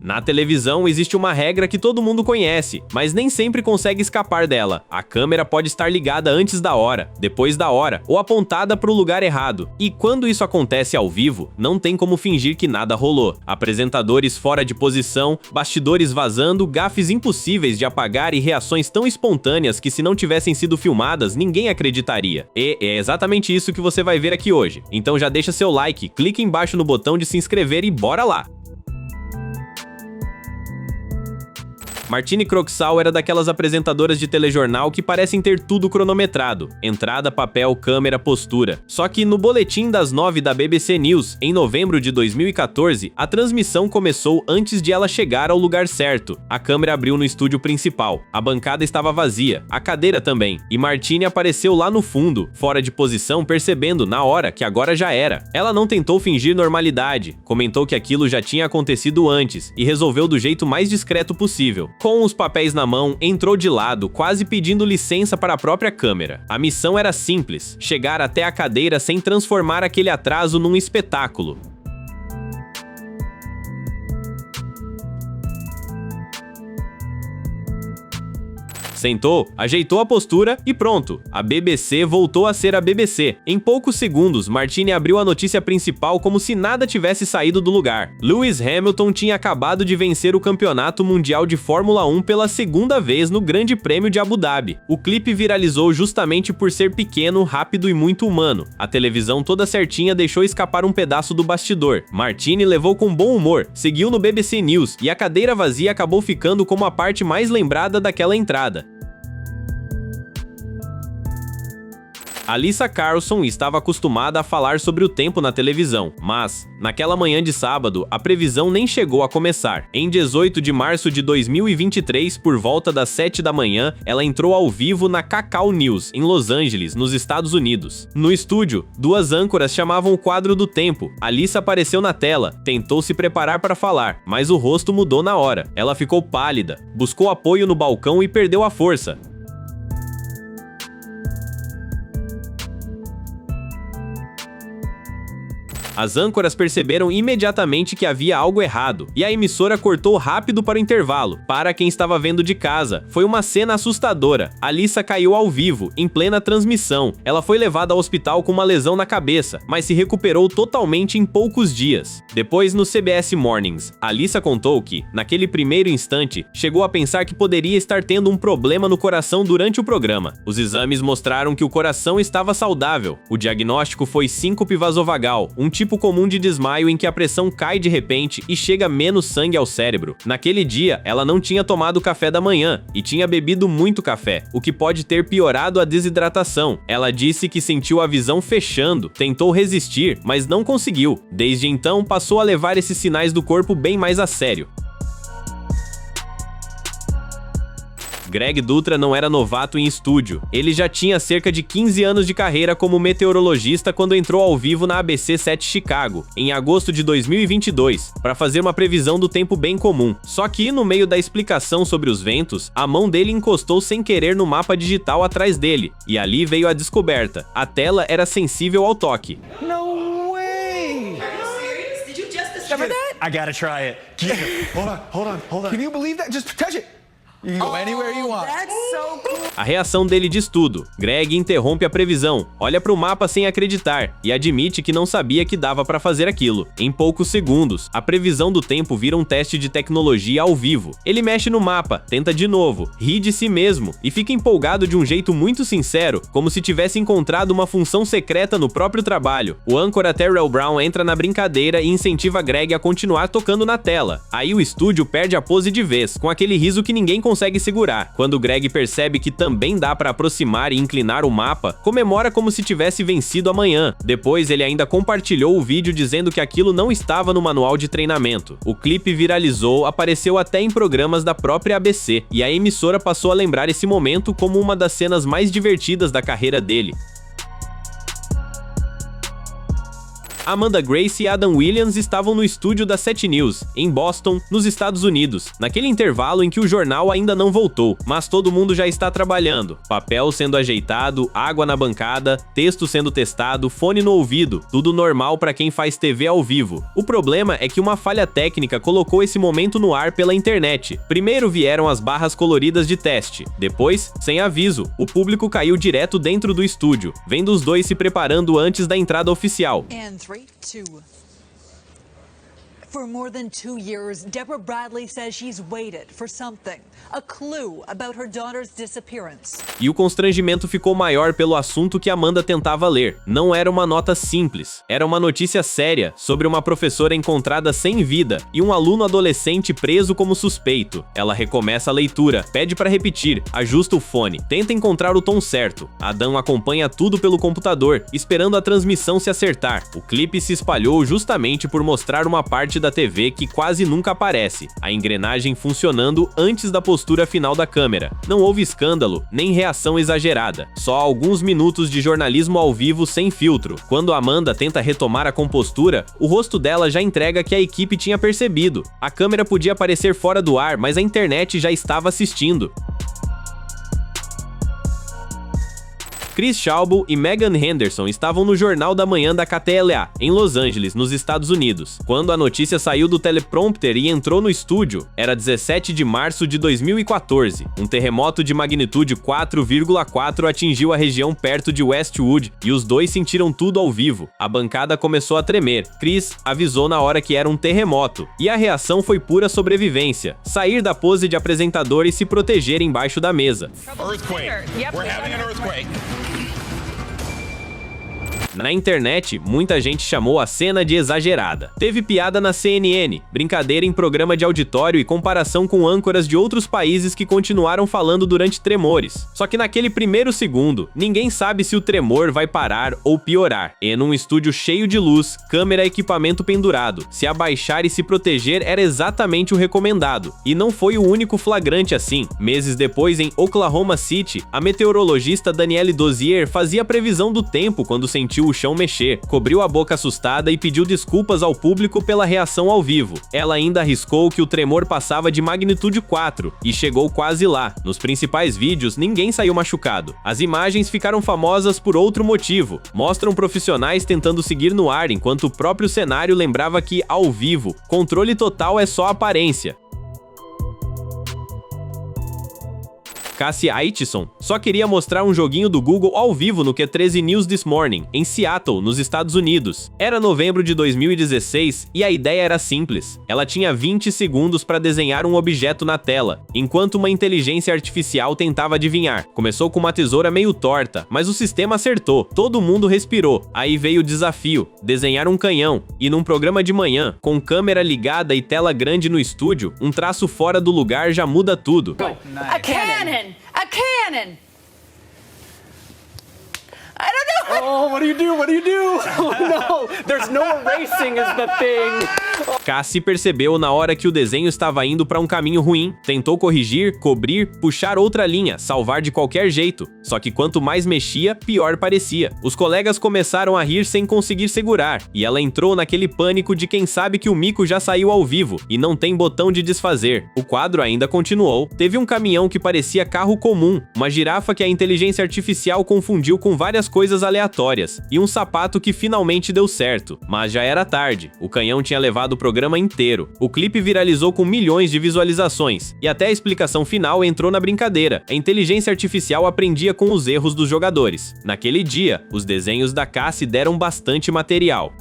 Na televisão existe uma regra que todo mundo conhece, mas nem sempre consegue escapar dela. A câmera pode estar ligada antes da hora, depois da hora, ou apontada para o lugar errado. E quando isso acontece ao vivo, não tem como fingir que nada rolou. Apresentadores fora de posição, bastidores vazando, gafes impossíveis de apagar e reações tão espontâneas que, se não tivessem sido filmadas, ninguém acreditaria. E é exatamente isso que você vai ver aqui hoje. Então já deixa seu like, clique embaixo no botão de se inscrever e bora lá! Martine Croxall era daquelas apresentadoras de telejornal que parecem ter tudo cronometrado: entrada, papel, câmera, postura. Só que no boletim das 9 da BBC News, em novembro de 2014, a transmissão começou antes de ela chegar ao lugar certo. A câmera abriu no estúdio principal, a bancada estava vazia, a cadeira também, e Martine apareceu lá no fundo, fora de posição, percebendo na hora que agora já era. Ela não tentou fingir normalidade, comentou que aquilo já tinha acontecido antes e resolveu do jeito mais discreto possível. Com os papéis na mão, entrou de lado, quase pedindo licença para a própria câmera. A missão era simples: chegar até a cadeira sem transformar aquele atraso num espetáculo. Sentou, ajeitou a postura e pronto, a BBC voltou a ser a BBC. Em poucos segundos, Martine abriu a notícia principal como se nada tivesse saído do lugar. Lewis Hamilton tinha acabado de vencer o Campeonato Mundial de Fórmula 1 pela segunda vez no Grande Prêmio de Abu Dhabi. O clipe viralizou justamente por ser pequeno, rápido e muito humano. A televisão toda certinha deixou escapar um pedaço do bastidor. Martine levou com bom humor, seguiu no BBC News e a cadeira vazia acabou ficando como a parte mais lembrada daquela entrada. Alyssa Carlson estava acostumada a falar sobre o tempo na televisão, mas, naquela manhã de sábado, a previsão nem chegou a começar. Em 18 de março de 2023, por volta das 7 da manhã, ela entrou ao vivo na Cacau News, em Los Angeles, nos Estados Unidos. No estúdio, duas âncoras chamavam o quadro do tempo. Alyssa apareceu na tela, tentou se preparar para falar, mas o rosto mudou na hora. Ela ficou pálida, buscou apoio no balcão e perdeu a força. As âncoras perceberam imediatamente que havia algo errado, e a emissora cortou rápido para o intervalo. Para quem estava vendo de casa, foi uma cena assustadora. Alyssa caiu ao vivo, em plena transmissão. Ela foi levada ao hospital com uma lesão na cabeça, mas se recuperou totalmente em poucos dias. Depois, no CBS Mornings, Alyssa contou que, naquele primeiro instante, chegou a pensar que poderia estar tendo um problema no coração durante o programa. Os exames mostraram que o coração estava saudável. O diagnóstico foi síncope vasovagal, um tipo comum de desmaio em que a pressão cai de repente e chega menos sangue ao cérebro. Naquele dia, ela não tinha tomado café da manhã e tinha bebido muito café, o que pode ter piorado a desidratação. Ela disse que sentiu a visão fechando, tentou resistir, mas não conseguiu. Desde então, passou a levar esses sinais do corpo bem mais a sério. Greg Dutra não era novato em estúdio. Ele já tinha cerca de 15 anos de carreira como meteorologista quando entrou ao vivo na ABC 7 Chicago, em agosto de 2022, para fazer uma previsão do tempo bem comum. Só que, no meio da explicação sobre os ventos, a mão dele encostou sem querer no mapa digital atrás dele, e ali veio a descoberta: a tela era sensível ao toque. No way! Are you serious? Did you just Discover that? I gotta try it. Hold on. Can you believe that? Just touch it. You can go anywhere you want. That's so cool. A reação dele diz tudo. Greg interrompe a previsão, olha para o mapa sem acreditar e admite que não sabia que dava para fazer aquilo. Em poucos segundos, a previsão do tempo vira um teste de tecnologia ao vivo. Ele mexe no mapa, tenta de novo, ri de si mesmo e fica empolgado de um jeito muito sincero, como se tivesse encontrado uma função secreta no próprio trabalho. O âncora Terrell Brown entra na brincadeira e incentiva Greg a continuar tocando na tela. Aí o estúdio perde a pose de vez, com aquele riso que ninguém consegue segurar. Quando Greg percebe que também dá para aproximar e inclinar o mapa, comemora como se tivesse vencido amanhã. Depois ele ainda compartilhou o vídeo dizendo que aquilo não estava no manual de treinamento. O clipe viralizou, apareceu até em programas da própria ABC, e a emissora passou a lembrar esse momento como uma das cenas mais divertidas da carreira dele. Amanda Grace e Adam Williams estavam no estúdio da 7 News, em Boston, nos Estados Unidos, naquele intervalo em que o jornal ainda não voltou, mas todo mundo já está trabalhando. Papel sendo ajeitado, água na bancada, texto sendo testado, fone no ouvido, tudo normal para quem faz TV ao vivo. O problema é que uma falha técnica colocou esse momento no ar pela internet. Primeiro vieram as barras coloridas de teste, depois, sem aviso, o público caiu direto dentro do estúdio, vendo os dois se preparando antes da entrada oficial. And 3, 2. For more than 2 years, Deborah Bradley says she's waited for something, a clue about her daughter's disappearance. E o constrangimento ficou maior pelo assunto que Amanda tentava ler. Não era uma nota simples, era uma notícia séria sobre uma professora encontrada sem vida e um aluno adolescente preso como suspeito. Ela recomeça a leitura, pede para repetir, ajusta o fone, tenta encontrar o tom certo. Adam acompanha tudo pelo computador, esperando a transmissão se acertar. O clipe se espalhou justamente por mostrar uma parte da TV que quase nunca aparece, a engrenagem funcionando antes da postura final da câmera. Não houve escândalo, nem reação exagerada, só alguns minutos de jornalismo ao vivo sem filtro. Quando Amanda tenta retomar a compostura, o rosto dela já entrega que a equipe tinha percebido. A câmera podia aparecer fora do ar, mas a internet já estava assistindo. Chris Schaub e Megan Henderson estavam no Jornal da Manhã da KTLA, em Los Angeles, nos Estados Unidos. Quando a notícia saiu do teleprompter e entrou no estúdio, era 17 de março de 2014. Um terremoto de magnitude 4,4 atingiu a região perto de Westwood e os dois sentiram tudo ao vivo. A bancada começou a tremer. Chris avisou na hora que era um terremoto. E a reação foi pura sobrevivência. Sair da pose de apresentador e se proteger embaixo da mesa. Earthquake. We're having an earthquake. Na internet, muita gente chamou a cena de exagerada. Teve piada na CNN, brincadeira em programa de auditório e comparação com âncoras de outros países que continuaram falando durante tremores. Só que naquele primeiro segundo, ninguém sabe se o tremor vai parar ou piorar. E num estúdio cheio de luz, câmera e equipamento pendurado, se abaixar e se proteger era exatamente o recomendado. E não foi o único flagrante assim. Meses depois, em Oklahoma City, a meteorologista Danielle Dozier fazia a previsão do tempo quando sentiu o chão mexer, cobriu a boca assustada e pediu desculpas ao público pela reação ao vivo. Ela ainda arriscou que o tremor passava de magnitude 4 e chegou quase lá. Nos principais vídeos, ninguém saiu machucado. As imagens ficaram famosas por outro motivo. Mostram profissionais tentando seguir no ar enquanto o próprio cenário lembrava que, ao vivo, controle total é só aparência. Cassie Aitchison só queria mostrar um joguinho do Google ao vivo no Q13 News This Morning, em Seattle, nos Estados Unidos. Era novembro de 2016 e a ideia era simples. Ela tinha 20 segundos para desenhar um objeto na tela, enquanto uma inteligência artificial tentava adivinhar. Começou com uma tesoura meio torta, mas o sistema acertou. Todo mundo respirou. Aí veio o desafio, desenhar um canhão. E num programa de manhã, com câmera ligada e tela grande no estúdio, um traço fora do lugar já muda tudo. A cannon! A cannon! I don't know! Oh, what do you do? What do you do? Oh no! There's no erasing is the thing! Cassie percebeu na hora que o desenho estava indo para um caminho ruim, tentou corrigir, cobrir, puxar outra linha, salvar de qualquer jeito. Só que quanto mais mexia, pior parecia. Os colegas começaram a rir sem conseguir segurar, e ela entrou naquele pânico de quem sabe que o mico já saiu ao vivo e não tem botão de desfazer. O quadro ainda continuou. Teve um caminhão que parecia carro comum, uma girafa que a inteligência artificial confundiu com várias coisas aleatórias, e um sapato que finalmente deu certo. Mas já era tarde. O canhão tinha levado o programa inteiro. O clipe viralizou com milhões de visualizações, e até a explicação final entrou na brincadeira. A inteligência artificial aprendia com os erros dos jogadores. Naquele dia, os desenhos da Cassie deram bastante material.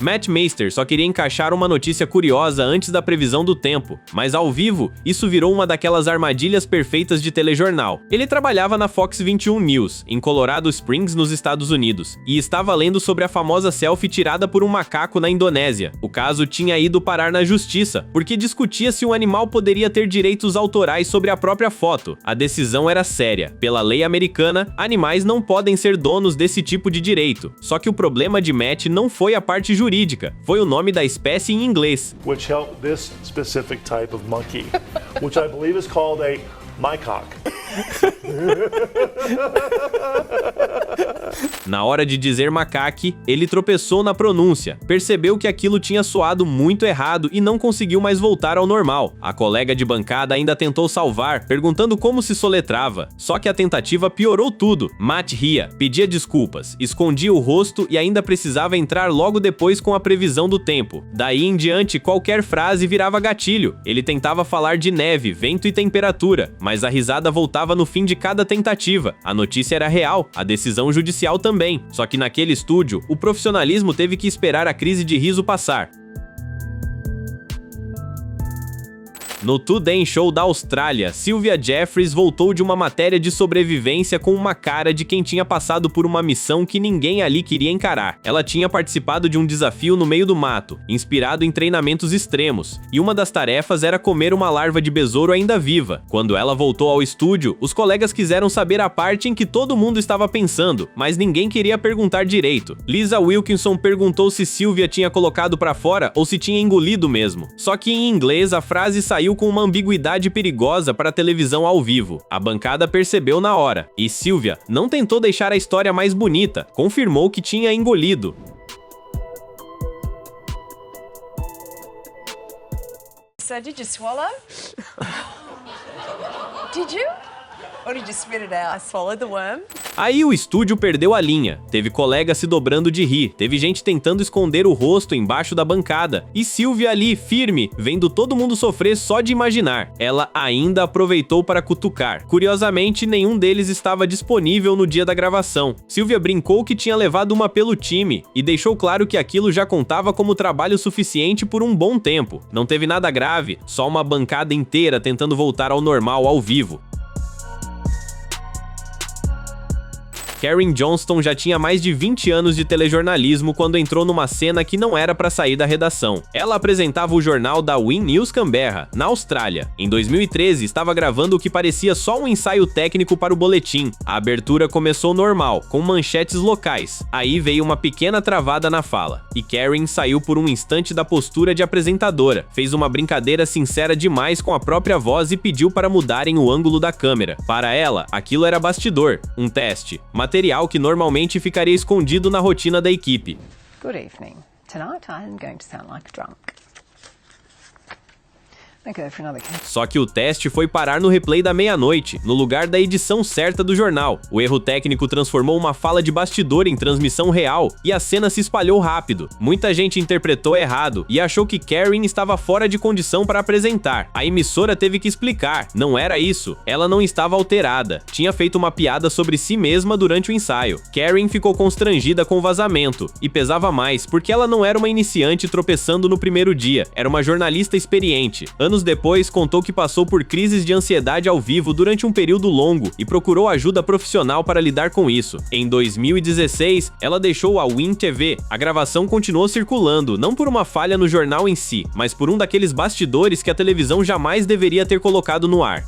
Matt Meister só queria encaixar uma notícia curiosa antes da previsão do tempo, mas ao vivo, isso virou uma daquelas armadilhas perfeitas de telejornal. Ele trabalhava na Fox 21 News, em Colorado Springs, nos Estados Unidos, e estava lendo sobre a famosa selfie tirada por um macaco na Indonésia. O caso tinha ido parar na justiça, porque discutia se um animal poderia ter direitos autorais sobre a própria foto. A decisão era séria. Pela lei americana, animais não podem ser donos desse tipo de direito. Só que o problema de Matt não foi a parte jurídica, foi o nome da espécie em inglês. Which helped this specific type of monkey, which I believe is called a mycock. Na hora de dizer macaque, ele tropeçou na pronúncia, percebeu que aquilo tinha soado muito errado e não conseguiu mais voltar ao normal. A colega de bancada ainda tentou salvar, perguntando como se soletrava, só que a tentativa piorou tudo. Matt ria, pedia desculpas, escondia o rosto e ainda precisava entrar logo depois com a previsão do tempo. Daí em diante, qualquer frase virava gatilho. Ele tentava falar de neve, vento e temperatura, mas a risada voltava no fim de cada tentativa. A notícia era real, a decisão judicial também. Só que naquele estúdio, o profissionalismo teve que esperar a crise de riso passar. No Today Show da Austrália, Sylvia Jeffreys voltou de uma matéria de sobrevivência com uma cara de quem tinha passado por uma missão que ninguém ali queria encarar. Ela tinha participado de um desafio no meio do mato, inspirado em treinamentos extremos, e uma das tarefas era comer uma larva de besouro ainda viva. Quando ela voltou ao estúdio, os colegas quiseram saber a parte em que todo mundo estava pensando, mas ninguém queria perguntar direito. Lisa Wilkinson perguntou se Sylvia tinha colocado pra fora ou se tinha engolido mesmo. Só que em inglês a frase saiu com uma ambiguidade perigosa para a televisão ao vivo. A bancada percebeu na hora, e Sylvia não tentou deixar a história mais bonita, confirmou que tinha engolido. So did you swallow? Did you? Or did you spit it out? I swallowed the worm. Aí o estúdio perdeu a linha, teve colega se dobrando de rir, teve gente tentando esconder o rosto embaixo da bancada, e Sylvia ali, firme, vendo todo mundo sofrer só de imaginar. Ela ainda aproveitou para cutucar. Curiosamente, nenhum deles estava disponível no dia da gravação. Sylvia brincou que tinha levado uma pelo time, e deixou claro que aquilo já contava como trabalho suficiente por um bom tempo. Não teve nada grave, só uma bancada inteira tentando voltar ao normal ao vivo. Karen Johnston já tinha mais de 20 anos de telejornalismo quando entrou numa cena que não era para sair da redação. Ela apresentava o jornal da Win News Canberra, na Austrália. Em 2013, estava gravando o que parecia só um ensaio técnico para o boletim. A abertura começou normal, com manchetes locais. Aí veio uma pequena travada na fala, e Karen saiu por um instante da postura de apresentadora, fez uma brincadeira sincera demais com a própria voz e pediu para mudarem o ângulo da câmera. Para ela, aquilo era bastidor, um teste, material que normalmente ficaria escondido na rotina da equipe. Good evening. Tonight I'm going to sound like drunk. Só que o teste foi parar no replay da meia-noite, no lugar da edição certa do jornal. O erro técnico transformou uma fala de bastidor em transmissão real, e a cena se espalhou rápido. Muita gente interpretou errado e achou que Karen estava fora de condição para apresentar. A emissora teve que explicar, não era isso. Ela não estava alterada, tinha feito uma piada sobre si mesma durante o ensaio. Karen ficou constrangida com o vazamento, e pesava mais, porque ela não era uma iniciante tropeçando no primeiro dia, era uma jornalista experiente. Anos depois, contou que passou por crises de ansiedade ao vivo durante um período longo e procurou ajuda profissional para lidar com isso. Em 2016, ela deixou a Win TV. A gravação continuou circulando, não por uma falha no jornal em si, mas por um daqueles bastidores que a televisão jamais deveria ter colocado no ar.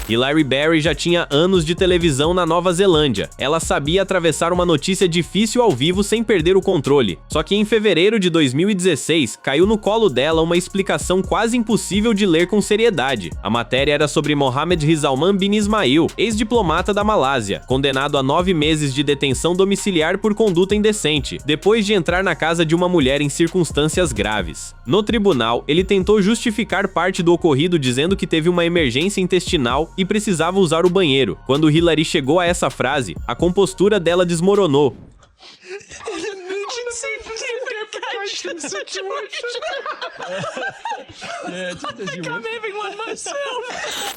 Hilary Berry já tinha anos de televisão na Nova Zelândia. Ela sabia atravessar uma notícia difícil ao vivo sem perder o controle. Só que em fevereiro de 2016, caiu no colo dela uma explicação quase impossível de ler com seriedade. A matéria era sobre Mohammed Rizalman bin Ismail, ex-diplomata da Malásia, condenado a 9 meses de detenção domiciliar por conduta indecente, depois de entrar na casa de uma mulher em circunstâncias graves. No tribunal, ele tentou justificar parte do ocorrido dizendo que teve uma emergência intestinal e precisava usar o banheiro. Quando Hilary chegou a essa frase, a compostura dela desmoronou.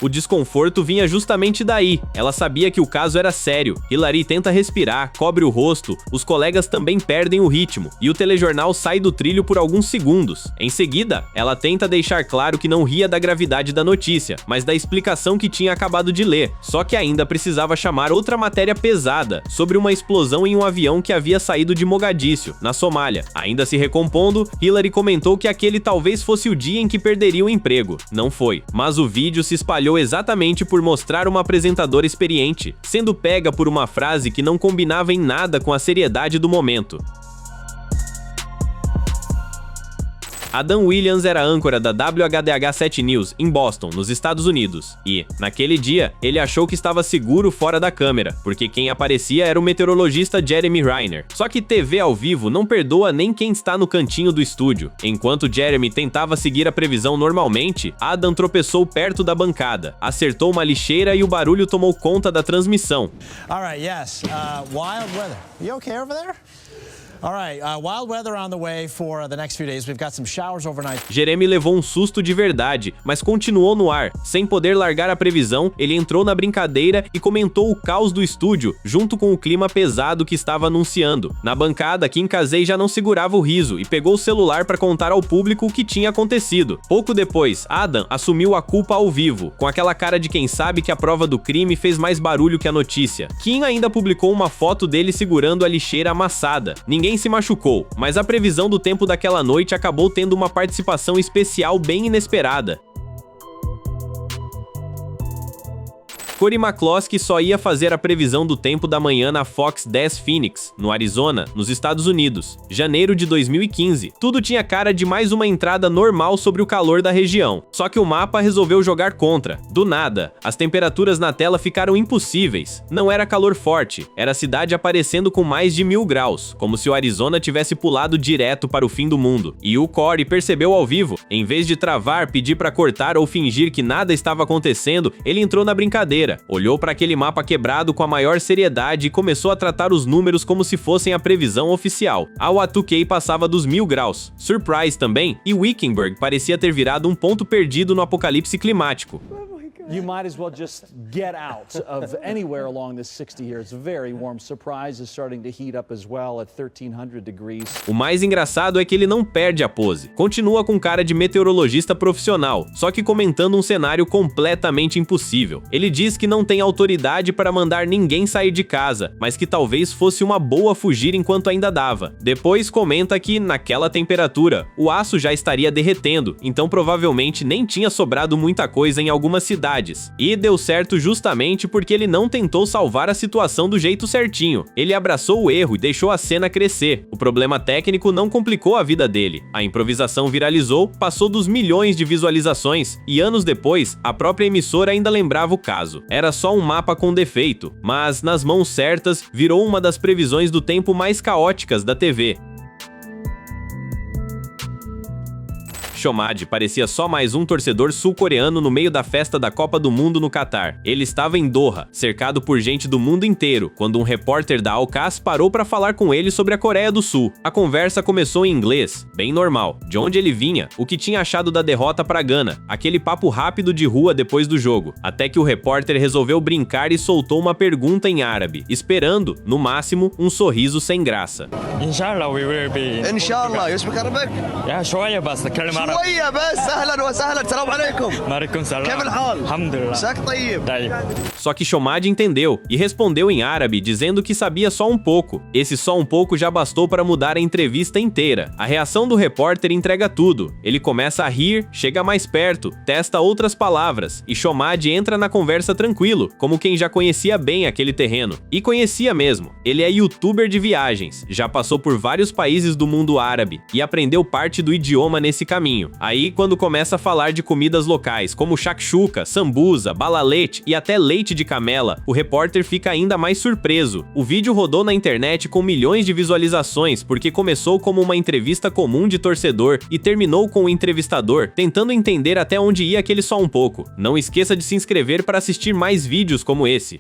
O desconforto vinha justamente daí. Ela sabia que o caso era sério. Hilary tenta respirar, cobre o rosto, os colegas também perdem o ritmo, e o telejornal sai do trilho por alguns segundos. Em seguida, ela tenta deixar claro que não ria da gravidade da notícia, mas da explicação que tinha acabado de ler. Só que ainda precisava chamar outra matéria pesada, sobre uma explosão em um avião que havia saído de Mogadíscio, na Somália. Ainda se recompondo, Hilary comentou que aquele talvez fosse o dia em que perderia o emprego. Não foi, mas o vídeo se espalhou exatamente por mostrar uma apresentadora experiente, sendo pega por uma frase que não combinava em nada com a seriedade do momento. Adam Williams era âncora da WHDH 7 News em Boston, nos Estados Unidos. E, naquele dia, ele achou que estava seguro fora da câmera, porque quem aparecia era o meteorologista Jeremy Reiner. Só que TV ao vivo não perdoa nem quem está no cantinho do estúdio. Enquanto Jeremy tentava seguir a previsão normalmente, Adam tropeçou perto da bancada, acertou uma lixeira e o barulho tomou conta da transmissão. All right, yes. Wild weather. You okay over there? All right, wild weather on the way for the next few days. We've got some showers overnight. Jeremy levou um susto de verdade, mas continuou no ar. Sem poder largar a previsão, ele entrou na brincadeira e comentou o caos do estúdio, junto com o clima pesado que estava anunciando. Na bancada, Kim Casey já não segurava o riso e pegou o celular para contar ao público o que tinha acontecido. Pouco depois, Adam assumiu a culpa ao vivo, com aquela cara de quem sabe que a prova do crime fez mais barulho que a notícia. Kim ainda publicou uma foto dele segurando a lixeira amassada. Ninguém se machucou, mas a previsão do tempo daquela noite acabou tendo uma participação especial bem inesperada. Corey McCloskey só ia fazer a previsão do tempo da manhã na Fox 10 Phoenix, no Arizona, nos Estados Unidos, janeiro de 2015. Tudo tinha cara de mais uma entrada normal sobre o calor da região, só que o mapa resolveu jogar contra. Do nada, as temperaturas na tela ficaram impossíveis. Não era calor forte, era a cidade aparecendo com mais de 1000 graus, como se o Arizona tivesse pulado direto para o fim do mundo. E o Corey percebeu ao vivo, em vez de travar, pedir para cortar ou fingir que nada estava acontecendo, ele entrou na brincadeira. Olhou para aquele mapa quebrado com a maior seriedade e começou a tratar os números como se fossem a previsão oficial. A Watuquei passava dos 1000 graus, Surprise também, e Wickenburg parecia ter virado um ponto perdido no apocalipse climático. You might as well just get out of anywhere along this 60 years. Very warm. Surprise is starting to heat up as well at 1300 degrees. O mais engraçado é que ele não perde a pose. Continua com cara de meteorologista profissional, só que comentando um cenário completamente impossível. Ele diz que não tem autoridade para mandar ninguém sair de casa, mas que talvez fosse uma boa fugir enquanto ainda dava. Depois comenta que, naquela temperatura, o aço já estaria derretendo, então provavelmente nem tinha sobrado muita coisa em algumas cidades. E deu certo justamente porque ele não tentou salvar a situação do jeito certinho. Ele abraçou o erro e deixou a cena crescer. O problema técnico não complicou a vida dele. A improvisação viralizou, passou dos milhões de visualizações e anos depois, a própria emissora ainda lembrava o caso. Era só um mapa com defeito, mas nas mãos certas virou uma das previsões do tempo mais caóticas da TV. Shomad parecia só mais um torcedor sul-coreano no meio da festa da Copa do Mundo no Catar. Ele estava em Doha, cercado por gente do mundo inteiro, quando um repórter da Al-Qas parou para falar com ele sobre a Coreia do Sul. A conversa começou em inglês, bem normal, de onde ele vinha, o que tinha achado da derrota para Gana, aquele papo rápido de rua depois do jogo, até que o repórter resolveu brincar e soltou uma pergunta em árabe, esperando, no máximo, um sorriso sem graça. Inshallah we will be. Inshallah, you speak Arabic? Yeah, شوية بس نتكلم عربي. شوية بس. أهلا وسهلا. السلام عليكم. وعليكم السلام. كيف الحال؟ الحمد لله. مساك طيب. Só que Shomad entendeu e respondeu em árabe, dizendo que sabia só um pouco. Esse só um pouco já bastou para mudar a entrevista inteira. A reação do repórter entrega tudo. Ele começa a rir, chega mais perto, testa outras palavras, e Shomad entra na conversa tranquilo, como quem já conhecia bem aquele terreno. E conhecia mesmo. Ele é youtuber de viagens, já passou por vários países do mundo árabe e aprendeu parte do idioma nesse caminho. Aí, quando começa a falar de comidas locais, como shakshuka, sambusa, balalete e até leite de camela, o repórter fica ainda mais surpreso. O vídeo rodou na internet com milhões de visualizações porque começou como uma entrevista comum de torcedor e terminou com o entrevistador tentando entender até onde ia aquele só um pouco. Não esqueça de se inscrever para assistir mais vídeos como esse.